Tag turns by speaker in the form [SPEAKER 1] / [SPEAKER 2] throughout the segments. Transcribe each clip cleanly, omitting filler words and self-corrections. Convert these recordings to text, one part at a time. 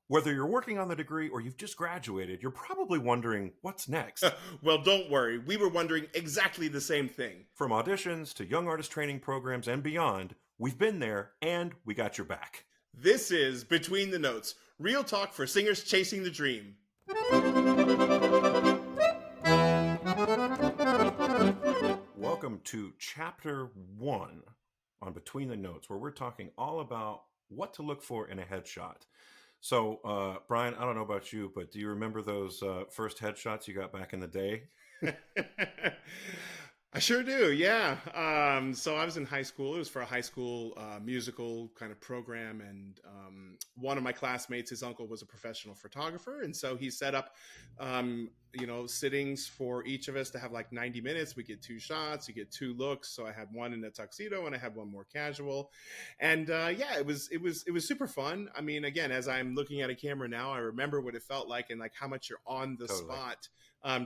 [SPEAKER 1] Whether you're working on the degree or you've just graduated, you're probably wondering what's next.
[SPEAKER 2] Well, don't worry. We were wondering exactly the same thing.
[SPEAKER 1] From auditions to young artist training programs and beyond, we've been there and we got your back.
[SPEAKER 2] This is Between the Notes, real talk for singers chasing the dream.
[SPEAKER 1] Welcome to Chapter 1 on Between the Notes, where we're talking all about what to look for in a headshot. So, Brian, I don't know about you, but do you remember those first headshots you got back in the day?
[SPEAKER 2] I sure do, yeah. So I was in high school. It was for a high school musical kind of program. And one of my classmates, his uncle was a professional photographer. And so he set up, sittings for each of us to have like 90 minutes. We get 2 shots, you get 2 looks. So I had one in a tuxedo and I had one more casual. And it was super fun. I mean, again, as I'm looking at a camera now, I remember what it felt like and like how much you're on the spot.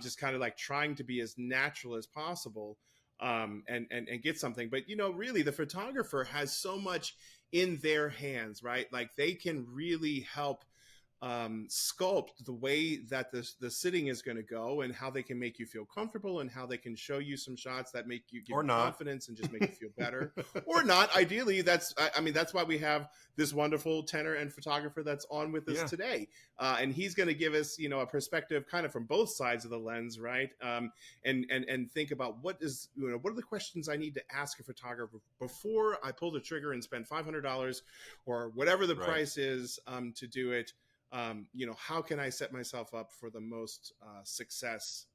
[SPEAKER 2] Just kind of like trying to be as natural as possible and get something. But, really the photographer has so much in their hands, right? Like they can really help sculpt the way that the sitting is going to go and how they can make you feel comfortable and how they can show you some shots that make you give you confidence and just make you feel better or not. Ideally, that's why we have this wonderful tenor and photographer that's on with us today. And he's going to give us, a perspective kind of from both sides of the lens, right? And think about what are the questions I need to ask a photographer before I pull the trigger and spend $500 or whatever the price is to do it. How can I set myself up for the most success,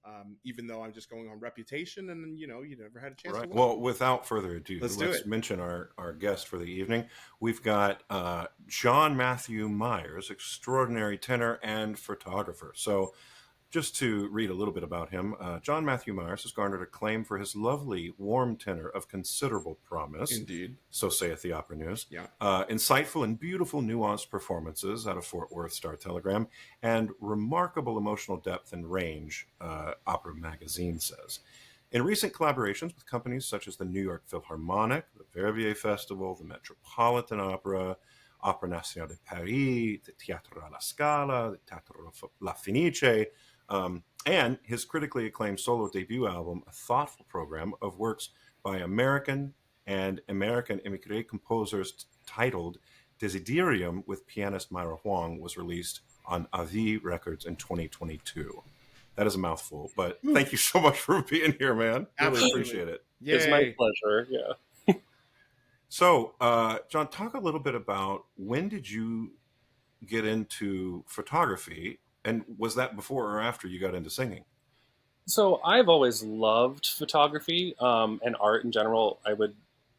[SPEAKER 2] even though I'm just going on reputation and, you never had a chance to work.
[SPEAKER 1] Well, without further ado,
[SPEAKER 2] let's
[SPEAKER 1] mention our guest for the evening. We've got John Matthew Myers, extraordinary tenor and photographer. So just to read a little bit about him, John Matthew Myers has garnered acclaim for his lovely, warm tenor of considerable promise.
[SPEAKER 2] Indeed.
[SPEAKER 1] So saith the Opera News.
[SPEAKER 2] Yeah.
[SPEAKER 1] Insightful and beautiful nuanced performances out of Fort Worth Star-Telegram, and remarkable emotional depth and range, Opera Magazine says. In recent collaborations with companies such as the New York Philharmonic, the Verbier Festival, the Metropolitan Opera, Opera Nationale de Paris, the Teatro alla Scala, the Teatro La Fenice, and his critically acclaimed solo debut album, a thoughtful program of works by American and American immigrant composers titled Desiderium with pianist Myra Huang, was released on Avi Records in 2022. That is a mouthful, but thank you so much for being here, man. Really appreciate it.
[SPEAKER 3] Yay. It's my pleasure, yeah.
[SPEAKER 1] So, John, talk a little bit about when did you get into photography, and was that before or after you got into singing?
[SPEAKER 3] So I've always loved photography and art in general. I would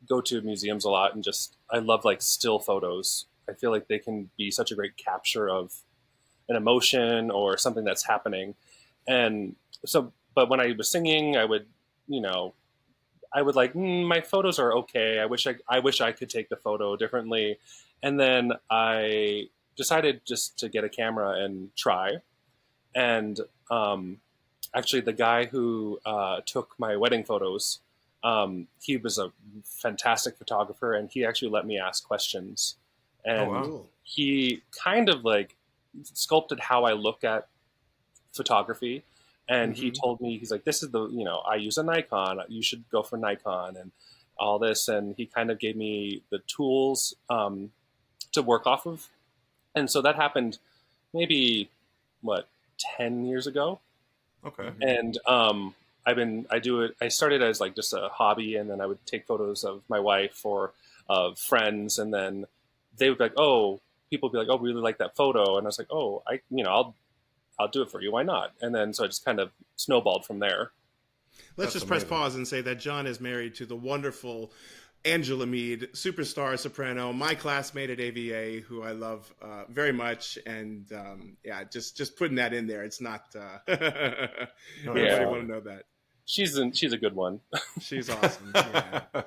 [SPEAKER 3] go to museums a lot and I love like still photos. I feel like they can be such a great capture of an emotion or something that's happening. And so, but when I was singing, I would like, my photos are okay. I wish I could take the photo differently. And then I decided just to get a camera and try. And actually, the guy who took my wedding photos, he was a fantastic photographer, and he actually let me ask questions. And he kind of like sculpted how I look at photography. And he told me, he's like, this is I use a Nikon, you should go for Nikon and all this. And he kind of gave me the tools to work off of. And so that happened maybe, 10 years ago.
[SPEAKER 1] Okay.
[SPEAKER 3] And I started as like just a hobby, and then I would take photos of my wife or of friends. And then they would be like, people would be like, oh, we really like that photo. And I was like, I'll do it for you. Why not? And then so I just kind of snowballed from there.
[SPEAKER 2] Let's just press pause and say that John is married to the wonderful Angela Mead, superstar soprano, my classmate at AVA, who I love very much. And just putting that in there. It's not everybody want to know that.
[SPEAKER 3] She's a good one.
[SPEAKER 2] She's awesome. Yeah,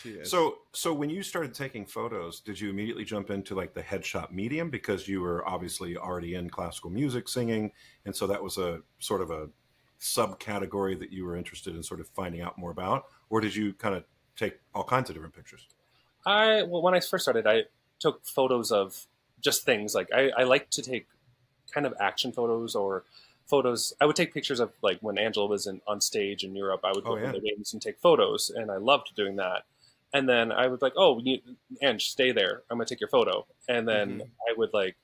[SPEAKER 2] she is.
[SPEAKER 1] So when you started taking photos, did you immediately jump into like the headshot medium because you were obviously already in classical music singing, and so that was a sort of a subcategory that you were interested in sort of finding out more about, or did you kind of take all kinds of different pictures?
[SPEAKER 3] When I first started, I took photos of just things like I like to take kind of action photos or photos. I would take pictures of like when Angela was on stage in Europe. I would
[SPEAKER 1] Oh
[SPEAKER 3] go in
[SPEAKER 1] yeah.
[SPEAKER 3] the wings and take photos, and I loved doing that. And then I would like, oh, Ange, stay there. I'm gonna take your photo. And then
[SPEAKER 2] Hmm.
[SPEAKER 3] I would like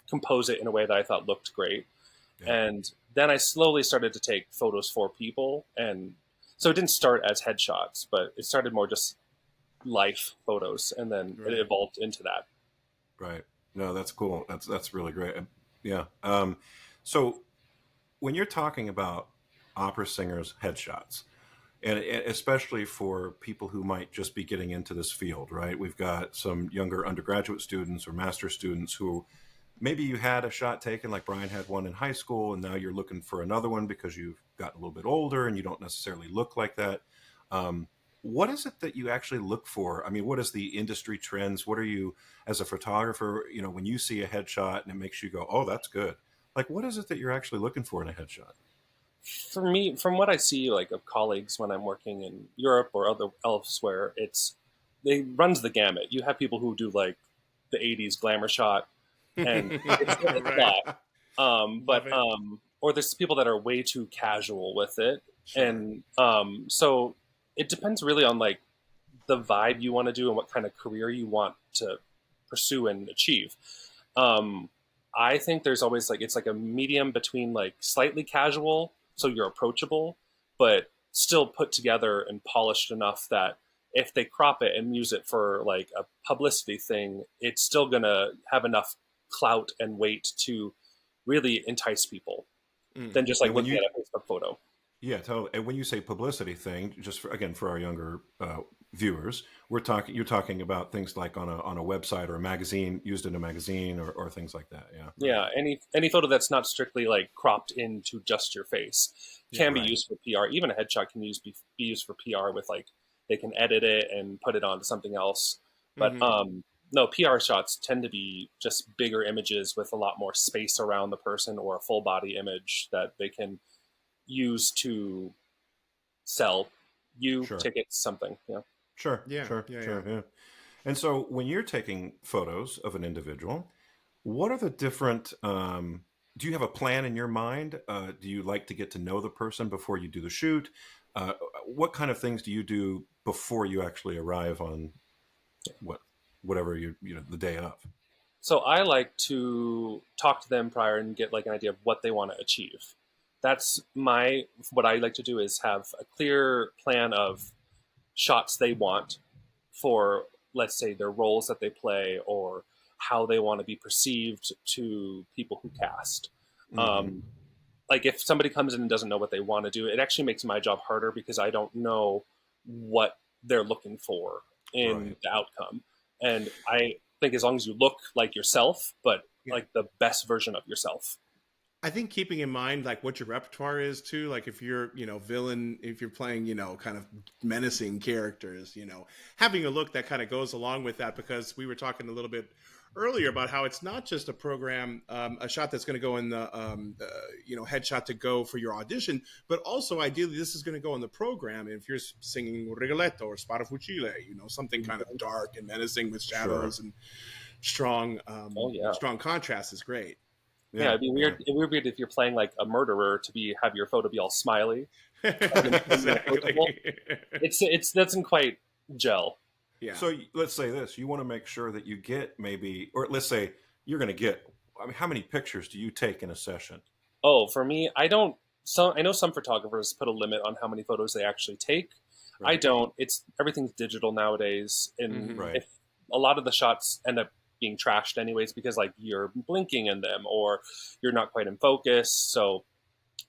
[SPEAKER 3] compose it in a way that I thought looked great.
[SPEAKER 1] Yeah.
[SPEAKER 3] And then I slowly started to take photos for people, and so it didn't start as headshots, but it started more just life photos, and then it
[SPEAKER 2] Right.
[SPEAKER 3] evolved into that.
[SPEAKER 1] Right. No, that's cool. That's really great. Yeah. So when you're talking about opera singers headshots, and especially for people who might just be getting into this field, right? We've got some younger undergraduate students or master students who maybe you had a shot taken, like Brian had one in high school, and now you're looking for another one because you've gotten a little bit older and you don't necessarily look like that. Um, what is it that you actually look for? I mean, what is the industry trends? What are you, as a photographer, when you see a headshot and it makes you go, oh, that's good. Like, what is it that you're actually looking for in a headshot?
[SPEAKER 3] For me, from what I see, like of colleagues when I'm working in Europe or other elsewhere, it runs the gamut. You have people who do like the '80s glamour shot, and it's a
[SPEAKER 2] Right.
[SPEAKER 3] lot.
[SPEAKER 2] Love it.
[SPEAKER 3] Or there's people that are way too casual with it,
[SPEAKER 2] Sure.
[SPEAKER 3] and so it depends really on like the vibe you want to do and what kind of career you want to pursue and achieve. Um, I think there's always like it's like a medium between like slightly casual, so you're approachable, but still put together and polished enough that if they crop it and use it for like a publicity thing, it's still gonna have enough clout and weight to really entice people
[SPEAKER 2] Mm.
[SPEAKER 3] than just like
[SPEAKER 1] And when
[SPEAKER 3] looking
[SPEAKER 1] you,
[SPEAKER 3] at a Facebook photo.
[SPEAKER 1] yeah, totally. And when you say publicity thing, just for, again, for our younger viewers, you're talking about things like on a website or a magazine, used in a magazine or things like that. Yeah.
[SPEAKER 3] Yeah,
[SPEAKER 2] Right.
[SPEAKER 3] any photo that's not strictly like cropped into just your face
[SPEAKER 2] Yeah.
[SPEAKER 3] can be
[SPEAKER 1] Right.
[SPEAKER 3] used for PR. Even a headshot can be used for PR with like they can edit it and put it onto something else. But
[SPEAKER 2] Hmm.
[SPEAKER 3] no, PR shots tend to be just bigger images with a lot more space around the person or a full body image that they can use to sell you
[SPEAKER 1] Sure.
[SPEAKER 3] tickets, something. Yeah.
[SPEAKER 1] Sure.
[SPEAKER 2] Yeah.
[SPEAKER 1] Sure.
[SPEAKER 2] Yeah. Yeah.
[SPEAKER 1] Sure. Yeah. And so when you're taking photos of an individual, what are the different, do you have a plan in your mind? Do you like to get to know the person before you do the shoot? What kind of things do you do before you actually arrive on what, whatever the day of?
[SPEAKER 3] So I like to talk to them prior and get like an idea of what they want to achieve. That's my what I like to do is have a clear plan of shots they want for, let's say, their roles that they play or how they want to be perceived to people who cast.
[SPEAKER 1] Hmm.
[SPEAKER 3] Um, like if somebody comes in and doesn't know what they want to do, it actually makes my job harder because I don't know what they're looking for in
[SPEAKER 1] Right.
[SPEAKER 3] the outcome. And I think as long as you look like yourself, but
[SPEAKER 2] Yeah.
[SPEAKER 3] like the best version of yourself.
[SPEAKER 2] I think keeping in mind like what your repertoire is too, like if you're, villain, if you're playing, kind of menacing characters, having a look that kind of goes along with that, because we were talking a little bit earlier about how it's not just a program, a shot that's going to go in the, headshot to go for your audition, but also ideally this is going to go in the program if you're singing Rigoletto or Sparafugile, something kind of dark and menacing with
[SPEAKER 1] Sure.
[SPEAKER 2] shadows and strong,
[SPEAKER 3] Oh yeah.
[SPEAKER 2] strong contrast is great.
[SPEAKER 3] Yeah,
[SPEAKER 1] Yeah.
[SPEAKER 3] it'd be
[SPEAKER 1] Yeah.
[SPEAKER 3] weird. It'd be weird if you're playing like a murderer to be have your photo be all smiley and approachable.
[SPEAKER 2] Exactly.
[SPEAKER 3] It's doesn't quite gel.
[SPEAKER 2] Yeah.
[SPEAKER 1] So let's say this: you want to make sure that you get maybe, or let's say you're going to get. I mean, how many pictures do you take in a session?
[SPEAKER 3] Oh, for me, I don't. Some I know some photographers put a limit on how many photos they actually take. I
[SPEAKER 1] Right.
[SPEAKER 3] don't. It's everything's digital nowadays, and
[SPEAKER 2] Hmm.
[SPEAKER 1] Right.
[SPEAKER 3] if a lot of the shots end up being trashed anyways because like you're blinking in them or you're not quite in focus. So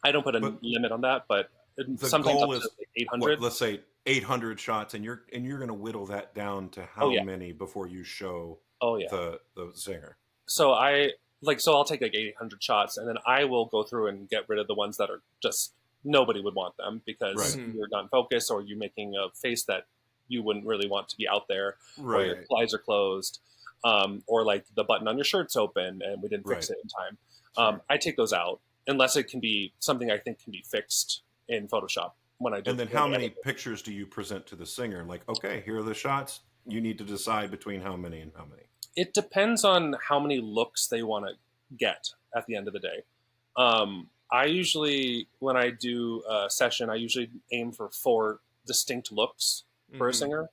[SPEAKER 3] I don't put a
[SPEAKER 1] But
[SPEAKER 3] limit on that, but
[SPEAKER 1] the
[SPEAKER 3] sometimes up
[SPEAKER 1] goal
[SPEAKER 3] to
[SPEAKER 1] is
[SPEAKER 3] like
[SPEAKER 1] what?
[SPEAKER 3] 800.
[SPEAKER 1] Let's say 800 shots, and you're going to whittle that down to
[SPEAKER 3] Oh
[SPEAKER 1] how
[SPEAKER 3] yeah.
[SPEAKER 1] many before you show
[SPEAKER 3] Oh yeah.
[SPEAKER 1] the singer.
[SPEAKER 3] So I'll take like 800 shots and then I will go through and get rid of the ones that are just nobody would want them because
[SPEAKER 1] Right.
[SPEAKER 2] Hmm.
[SPEAKER 3] you're not in focus or you're making a face that you wouldn't really want to be out there or your
[SPEAKER 1] Right.
[SPEAKER 2] Right.
[SPEAKER 3] eyes are closed, or like the button on your shirt's open and we didn't fix
[SPEAKER 1] Right.
[SPEAKER 3] it in time.
[SPEAKER 2] Sure.
[SPEAKER 3] I take those out unless it can be something I think can be fixed in Photoshop when I do
[SPEAKER 1] And then
[SPEAKER 3] when
[SPEAKER 1] how
[SPEAKER 3] I
[SPEAKER 1] many
[SPEAKER 3] edit it.
[SPEAKER 1] pictures do you present to the singer? Like, okay, here are the shots. You need to decide between how many and how many.
[SPEAKER 3] It depends on how many looks they want to get at the end of the day. I usually, when I do a session, I usually aim for 4 distinct looks for a
[SPEAKER 2] Hmm.
[SPEAKER 3] singer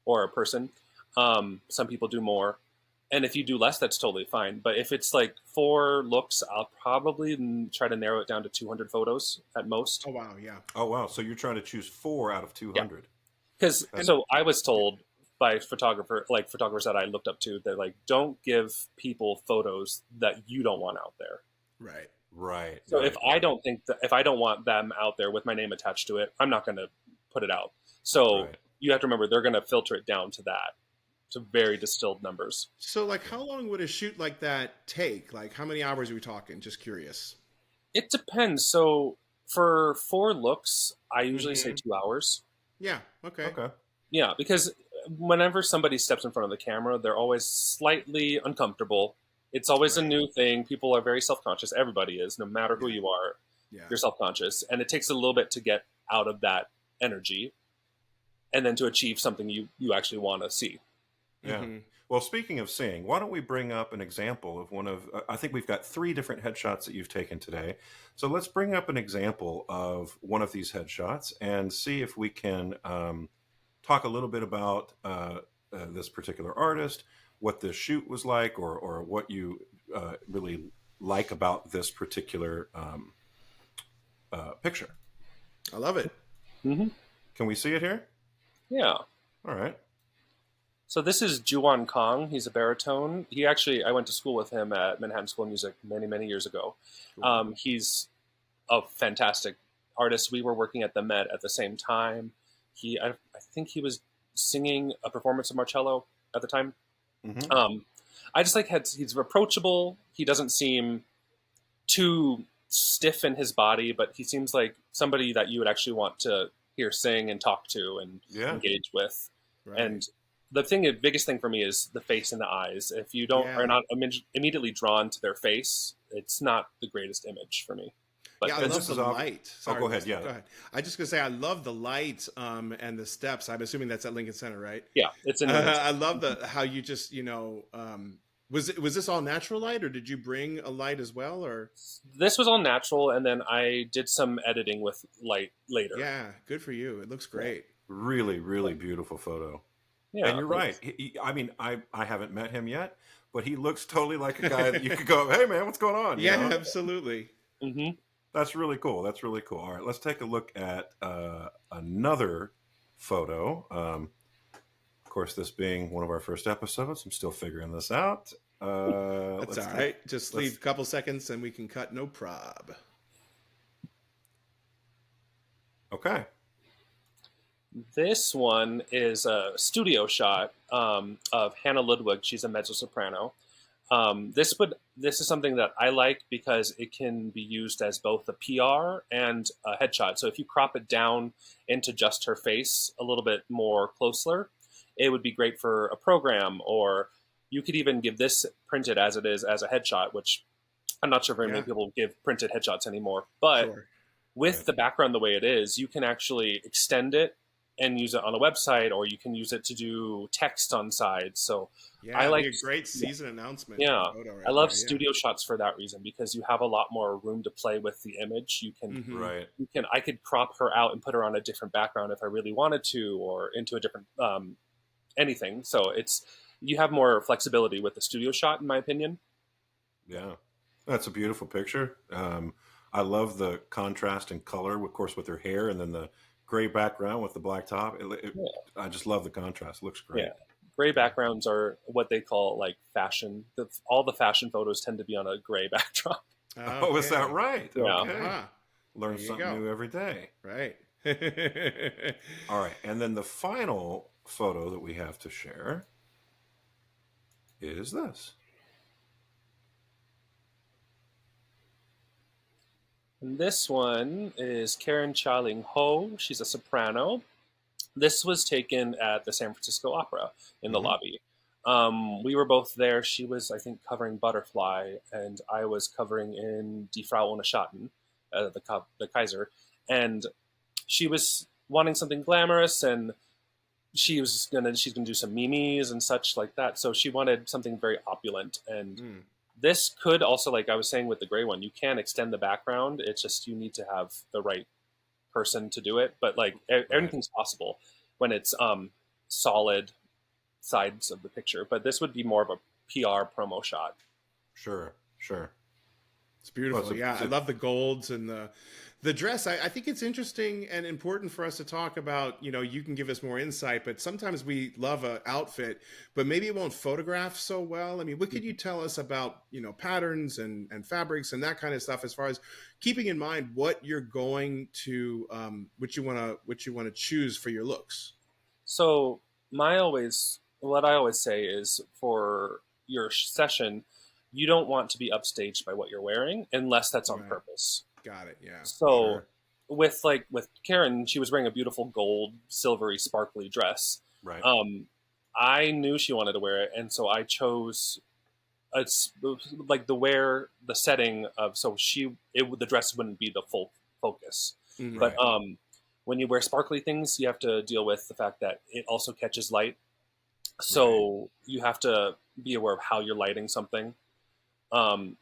[SPEAKER 3] or a person. Some people do more. And if you do less, that's totally fine. But if it's like 4 looks, I'll probably try to narrow it down to 200 photos at most.
[SPEAKER 2] Oh wow, yeah.
[SPEAKER 1] Oh wow! So you're trying to choose 4 out of
[SPEAKER 3] Yeah.
[SPEAKER 1] 200.
[SPEAKER 3] Because
[SPEAKER 2] And
[SPEAKER 3] so I was told by photographers that I looked up to, that like don't give people photos that you don't want out there.
[SPEAKER 2] right.
[SPEAKER 1] Right,
[SPEAKER 3] So
[SPEAKER 1] right, right,
[SPEAKER 3] if I don't want them out there with my name attached to it, I'm not going to put it out. So
[SPEAKER 1] right.
[SPEAKER 3] you have to remember they're going to filter it down to very distilled numbers.
[SPEAKER 2] So, like, how long would a shoot like that take? Like, how many hours are we talking? Just curious.
[SPEAKER 3] It depends. So for 4 looks, I usually say
[SPEAKER 2] Hmm.
[SPEAKER 3] 2 hours.
[SPEAKER 2] Yeah. Okay.
[SPEAKER 1] Okay.
[SPEAKER 3] Yeah, because whenever somebody steps in front of the camera, they're always slightly uncomfortable. It's always a
[SPEAKER 2] Right.
[SPEAKER 3] new thing. People are very self conscious. Everybody is, no matter who
[SPEAKER 2] Yeah.
[SPEAKER 3] you are,
[SPEAKER 2] Yeah.
[SPEAKER 3] you're self conscious. And it takes a little bit to get out of that energy and then to achieve something you actually want to see.
[SPEAKER 1] Yeah.
[SPEAKER 2] Hmm.
[SPEAKER 1] Well, speaking of seeing, why don't we bring up an example of one of, I think we've got 3 different headshots that you've taken today. So let's bring up an example of one of these headshots and see if we can talk a little bit about this particular artist, what this shoot was like, or what you really like about this particular picture.
[SPEAKER 2] I love it.
[SPEAKER 3] Hmm.
[SPEAKER 1] Can we see it here?
[SPEAKER 3] Yeah.
[SPEAKER 1] All right.
[SPEAKER 3] So this is Juan Kong. He's a baritone. I went to school with him at Manhattan School of Music many, many years ago.
[SPEAKER 2] Cool.
[SPEAKER 3] He's a fantastic artist. We were working at the Met at the same time. I think he was singing a performance of Marcello at the time.
[SPEAKER 1] Hmm.
[SPEAKER 3] Um, I just he's approachable. He doesn't seem too stiff in his body, but he seems like somebody that you would actually want to hear sing and talk to and
[SPEAKER 1] Yeah.
[SPEAKER 3] engage with.
[SPEAKER 2] Right.
[SPEAKER 3] And the biggest thing for me is the face and the eyes. If you are
[SPEAKER 2] Yeah.
[SPEAKER 3] not immediately drawn to their face, it's not the greatest image for me. But
[SPEAKER 2] Yeah, I
[SPEAKER 1] And
[SPEAKER 2] love
[SPEAKER 1] this
[SPEAKER 2] the
[SPEAKER 1] is off.
[SPEAKER 2] light.
[SPEAKER 1] Oh,
[SPEAKER 2] Sorry,
[SPEAKER 1] go ahead.
[SPEAKER 2] Wesley.
[SPEAKER 1] Yeah.
[SPEAKER 2] Go ahead. I just gonna say I love the light and the steps. I'm assuming that's at Lincoln Center, right?
[SPEAKER 3] yeah, it's in Lincoln.
[SPEAKER 2] I love the how you just was this all natural light or did you bring a light as well or
[SPEAKER 3] This was all natural, and then I did some editing with light later.
[SPEAKER 2] yeah, good for you. It looks great.
[SPEAKER 1] Really, really beautiful photo.
[SPEAKER 3] Yeah,
[SPEAKER 1] And you're right.
[SPEAKER 3] thanks.
[SPEAKER 1] I mean, I haven't met him yet, but he looks totally like a guy that you could go, "Hey, man, what's going on?" You
[SPEAKER 2] Yeah,
[SPEAKER 1] know?
[SPEAKER 2] absolutely.
[SPEAKER 3] Hmm.
[SPEAKER 1] That's really cool. That's really cool. All right, let's take a look at another photo. Of course, this being one of our first episodes, I'm still figuring this out.
[SPEAKER 2] That's
[SPEAKER 1] Let's
[SPEAKER 2] all
[SPEAKER 1] take,
[SPEAKER 2] right. Just
[SPEAKER 1] let's
[SPEAKER 2] leave a couple seconds and we can cut no prob.
[SPEAKER 1] okay.
[SPEAKER 3] This one is a studio shot of Hannah Ludwig. She's a mezzo soprano. This is something that I like because it can be used as both a PR and a headshot. So if you crop it down into just her face a little bit more closer, it would be great for a program, or you could even give this printed as it is as a headshot, which I'm not sure very many
[SPEAKER 2] Yeah,
[SPEAKER 3] people give printed headshots anymore. But
[SPEAKER 2] sure.
[SPEAKER 3] with
[SPEAKER 1] Right.
[SPEAKER 3] the background the way it is, you can actually extend it and use it on a website, or you can use it to do text on sides. So
[SPEAKER 2] Yeah,
[SPEAKER 3] I
[SPEAKER 2] it'd
[SPEAKER 3] like,
[SPEAKER 2] be a great season announcement
[SPEAKER 3] yeah,
[SPEAKER 2] photo
[SPEAKER 3] I
[SPEAKER 2] right
[SPEAKER 3] love
[SPEAKER 2] there. Yeah.
[SPEAKER 3] studio shots for that reason, because you have a lot more room to play with the image.
[SPEAKER 2] Hmm.
[SPEAKER 1] Right.
[SPEAKER 3] I could crop her out and put her on a different background if I really wanted to, or into a different anything. So you have more flexibility with the studio shot, in my opinion.
[SPEAKER 1] Yeah. That's a beautiful picture. I love the contrast in color, of course, with her hair, and then the gray background with the black top.
[SPEAKER 3] Yeah,
[SPEAKER 1] I just love the contrast. It looks great.
[SPEAKER 3] yeah. Gray backgrounds are what they call like fashion. All the fashion photos tend to be on a gray backdrop.
[SPEAKER 1] Oh, is that
[SPEAKER 2] Okay.
[SPEAKER 1] right?
[SPEAKER 3] Yeah.
[SPEAKER 1] Okay.
[SPEAKER 2] Uh-huh.
[SPEAKER 1] Learn
[SPEAKER 2] There you
[SPEAKER 1] something
[SPEAKER 2] go.
[SPEAKER 1] new every day.
[SPEAKER 2] Right.
[SPEAKER 1] All right. And then the final photo that we have to share is this.
[SPEAKER 3] And this one is Karen Chia-Ling Ho. She's a soprano. This was taken at the San Francisco Opera in the
[SPEAKER 1] Hmm.
[SPEAKER 3] lobby. We were both there. She was, I think, covering Butterfly, and I was covering in Die Frau ohne Schatten, the Kaiser. And she was wanting something glamorous, and she's gonna do some memes and such like that. So she wanted something very opulent, and this could also, like I was saying with the gray one, you can extend the background. It's just you need to have the right person to do it. But like anything's possible when it's solid sides of the picture. But this would be more of a PR promo shot.
[SPEAKER 1] Sure, sure.
[SPEAKER 2] It's beautiful. Yeah, I love the golds and the dress. I think it's interesting and important for us to talk about. You know, you can give us more insight, but sometimes we love an outfit, but maybe it won't photograph so well. I mean, what could you tell us about, you know, patterns and fabrics and that kind of stuff, as far as keeping in mind what you're going to, what you want to choose for your looks?
[SPEAKER 3] So what I always say is, for your session, you don't want to be upstaged by what you're wearing unless that's on purpose.
[SPEAKER 2] Got it. Yeah.
[SPEAKER 3] So with Karen, she was wearing a beautiful gold, silvery, sparkly dress.
[SPEAKER 1] Right.
[SPEAKER 3] I knew she wanted to wear it, and so I chose like the setting of, so the dress wouldn't be the full focus.
[SPEAKER 2] Mm-hmm.
[SPEAKER 3] But when you wear sparkly things, you have to deal with the fact that it also catches light. So you have to be aware of how you're lighting something.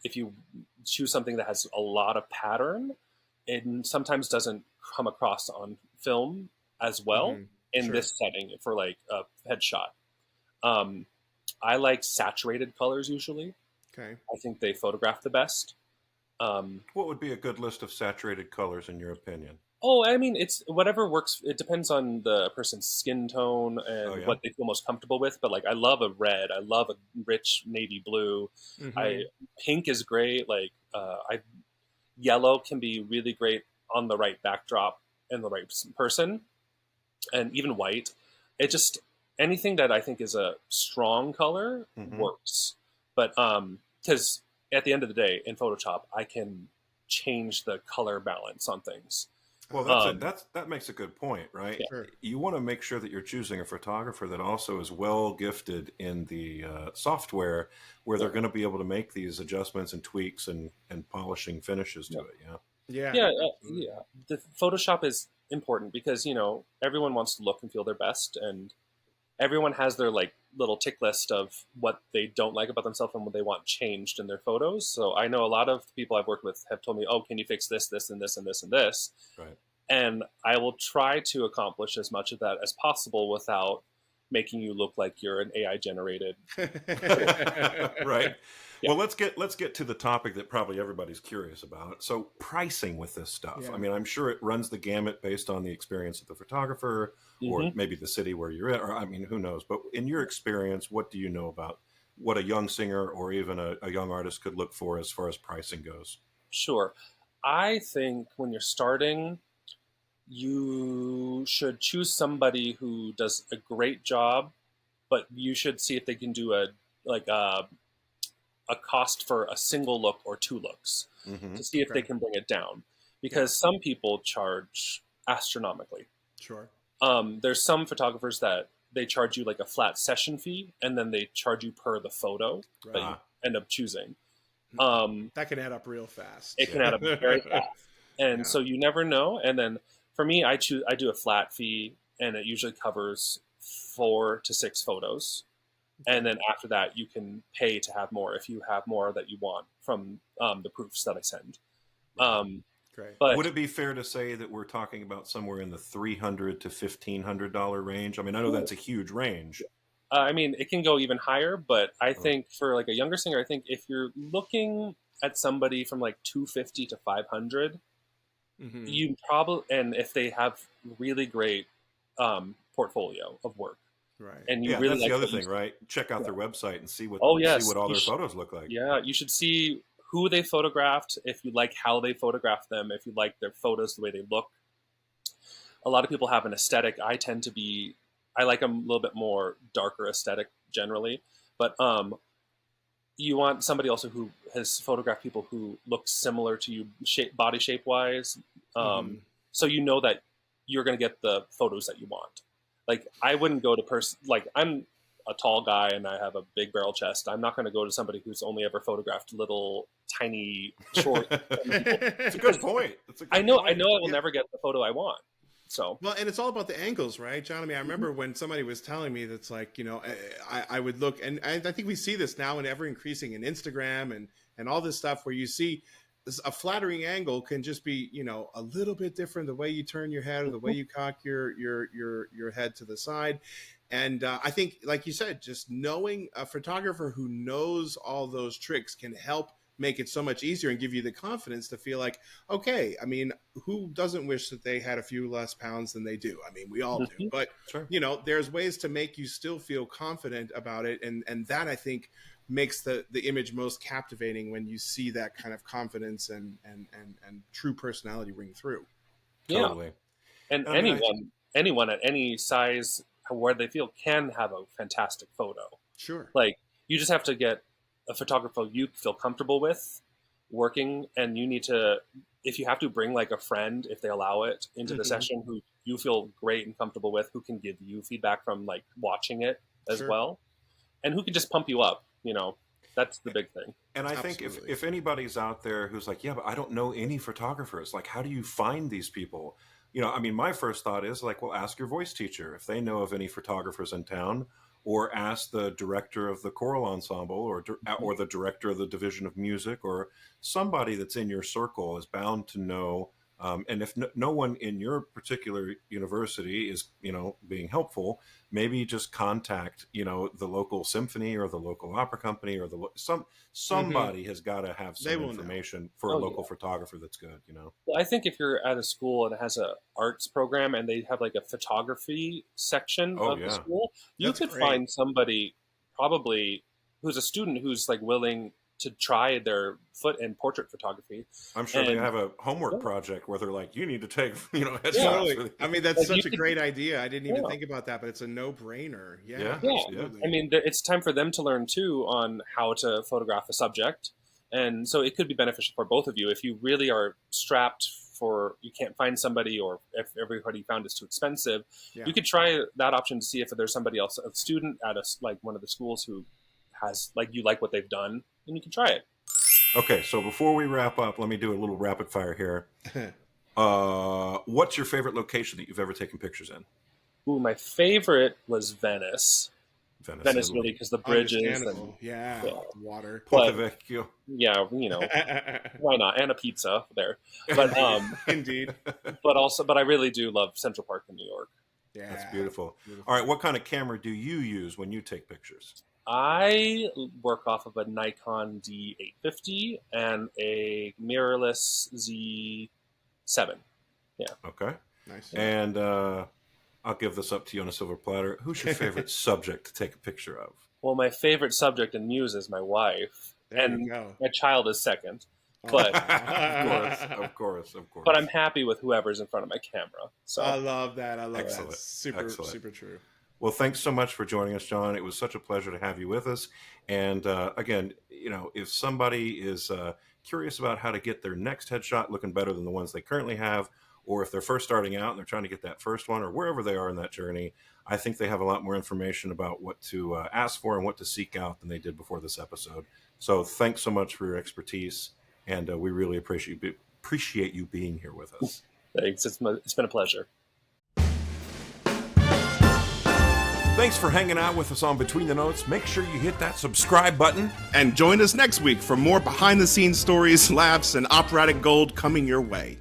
[SPEAKER 3] If you choose something that has a lot of pattern, it sometimes doesn't come across on film as well in this setting for like a headshot. I like saturated colors usually.
[SPEAKER 2] Okay.
[SPEAKER 3] I think they photograph the best.
[SPEAKER 1] What would be a good list of saturated colors in your opinion?
[SPEAKER 3] Oh, I mean, it's whatever works. It depends on the person's skin tone and what they feel most comfortable with. But like, I love a red. I love a rich navy blue. Pink is great. Like, yellow can be really great on the right backdrop and the right person, and even white. It just, anything that I think is a strong color works. But because at the end of the day, in Photoshop, I can change the color balance on things.
[SPEAKER 1] Well, that makes a good point, right?
[SPEAKER 3] Yeah.
[SPEAKER 2] Sure.
[SPEAKER 1] You want to make sure that you're choosing a photographer that also is well gifted in the software, where they're going to be able to make these adjustments and tweaks and polishing finishes to it.
[SPEAKER 2] Yeah.
[SPEAKER 3] The Photoshop is important because, you know, everyone wants to look and feel their best, and everyone has their like little tick list of what they don't like about themselves and what they want changed in their photos. So I know a lot of people I've worked with have told me, "Oh, can you fix this, this, and this, and this, and this?"
[SPEAKER 1] Right.
[SPEAKER 3] And I will try to accomplish as much of that as possible without making you look like you're an AI generated.
[SPEAKER 1] Right.
[SPEAKER 3] Yeah.
[SPEAKER 1] Well, let's get to the topic that probably everybody's curious about. So pricing with this stuff.
[SPEAKER 2] Yeah.
[SPEAKER 1] I mean, I'm sure it runs the gamut based on the experience of the photographer or maybe the city where you're at, or I mean, who knows? But in your experience, what do you know about what a young singer or even a young artist could look for as far as pricing goes?
[SPEAKER 3] Sure. I think when you're starting, you should choose somebody who does a great job, but you should see if they can do a cost for a single look or two looks to see if they can bring it down, because some people charge astronomically.
[SPEAKER 2] Sure.
[SPEAKER 3] There's some photographers that they charge you like a flat session fee, and then they charge you per the photo that you end up choosing.
[SPEAKER 2] That can add up real fast.
[SPEAKER 3] It can add up very fast, and so you never know. And then for me, I do a flat fee, and it usually covers 4 to 6 photos. And then after that, you can pay to have more if you have more that you want from the proofs that I send.
[SPEAKER 2] Great.
[SPEAKER 3] But
[SPEAKER 1] would it be fair to say that we're talking about somewhere in the $300 to $1,500 range? I mean, I know that's a huge range.
[SPEAKER 3] I mean, it can go even higher, but I think for like a younger singer, I think if you're looking at somebody from like 250 to 500, you probably, and if they have really great portfolio of work.
[SPEAKER 2] Right.
[SPEAKER 3] And you
[SPEAKER 1] Yeah,
[SPEAKER 3] really
[SPEAKER 1] that's
[SPEAKER 3] like
[SPEAKER 1] the other thing, right? Check out their website and see what
[SPEAKER 3] yes.
[SPEAKER 1] see what all their photos look like.
[SPEAKER 3] Yeah, you should see who they photographed, if you like how they photographed them, if you like their photos, the way they look. A lot of people have an aesthetic. I like them a little bit more darker aesthetic generally, but you want somebody also who has photographed people who look similar to you, body shape wise, so you know that you're going to get the photos that you want. Like, I wouldn't go to like, I'm a tall guy and I have a big barrel chest. I'm not going to go to somebody who's only ever photographed little tiny short.
[SPEAKER 1] It's a good point.
[SPEAKER 3] I know I will never get the photo I want. So
[SPEAKER 2] Well, and it's all about the angles, right, John? I mean, I remember when somebody was telling me that's like, I would look, and I think we see this now and ever increasing in Instagram and all this stuff where you see a flattering angle can just be, a little bit different the way you turn your head or the way you cock your head to the side. And I think, like you said, just knowing a photographer who knows all those tricks can help make it so much easier and give you the confidence to feel like, okay, I mean, who doesn't wish that they had a few less pounds than they do? I mean, we all do. But,
[SPEAKER 1] Sure.
[SPEAKER 2] there's ways to make you still feel confident about it. And that, I think, makes the image most captivating when you see that kind of confidence and true personality ring through.
[SPEAKER 1] Totally.
[SPEAKER 3] And anyone at any size where they feel can have a fantastic photo.
[SPEAKER 2] Sure.
[SPEAKER 3] Like, you just have to get a photographer you feel comfortable with working, and you need to, if you have to, bring like a friend, if they allow it, into the session who you feel great and comfortable with, who can give you feedback from like watching it as well, and who can just pump you up. That's the big thing.
[SPEAKER 1] And I think if anybody's out there who's like, yeah, but I don't know any photographers, like, how do you find these people? I mean, my first thought is like, well, ask your voice teacher if they know of any photographers in town, or ask the director of the choral ensemble, or the director of the division of music, or somebody that's in your circle is bound to know. And if no one in your particular university is, being helpful, maybe just contact, the local symphony or the local opera company, or somebody has got to have some information for a local photographer that's good,
[SPEAKER 3] Well, I think if you're at a school and it has a arts program and they have like a photography section of the school, you could find somebody probably who's a student who's like willing to try their foot in portrait photography.
[SPEAKER 1] I'm sure they have a homework project where they're like, you need to take, headshots.
[SPEAKER 2] Totally. I mean, that's such a great idea. I didn't even think about that, but it's a no-brainer. Yeah.
[SPEAKER 3] I mean, it's time for them to learn too on how to photograph a subject. And so it could be beneficial for both of you. If you really are strapped you can't find somebody, or if everybody you found is too expensive, you could try that option to see if there's somebody else, a student at like one of the schools who has you like what they've done, and you can try it.
[SPEAKER 1] Okay, so before we wrap up, let me do a little rapid fire here. What's your favorite location that you've ever taken pictures in?
[SPEAKER 3] Ooh, my favorite was Venice. Venice really, because the bridges and
[SPEAKER 2] water.
[SPEAKER 1] Ponte Vecchio.
[SPEAKER 3] Yeah, why not? And a pizza there. But
[SPEAKER 2] indeed.
[SPEAKER 3] But I really do love Central Park in New York.
[SPEAKER 2] Yeah,
[SPEAKER 1] that's beautiful. All right, what kind of camera do you use when you take pictures?
[SPEAKER 3] I work off of a Nikon D850 and a mirrorless Z7. Yeah.
[SPEAKER 1] Okay.
[SPEAKER 2] Nice.
[SPEAKER 1] And I'll give this up to you on a silver platter. Who's your favorite subject to take a picture of?
[SPEAKER 3] Well, my favorite subject and muse is my wife. And my child is second. But
[SPEAKER 1] of course.
[SPEAKER 3] But I'm happy with whoever's in front of my camera. So
[SPEAKER 2] I love that.
[SPEAKER 1] Excellent.
[SPEAKER 2] That. Super true.
[SPEAKER 1] Well, thanks so much for joining us, John. It was such a pleasure to have you with us. And again, if somebody is curious about how to get their next headshot looking better than the ones they currently have, or if they're first starting out and they're trying to get that first one, or wherever they are in that journey, I think they have a lot more information about what to ask for and what to seek out than they did before this episode. So thanks so much for your expertise, and we really appreciate you being here with us.
[SPEAKER 3] Thanks. It's been a pleasure.
[SPEAKER 1] Thanks for hanging out with us on Between the Notes. Make sure you hit that subscribe button.
[SPEAKER 2] And join us next week for more behind-the-scenes stories, laughs, and operatic gold coming your way.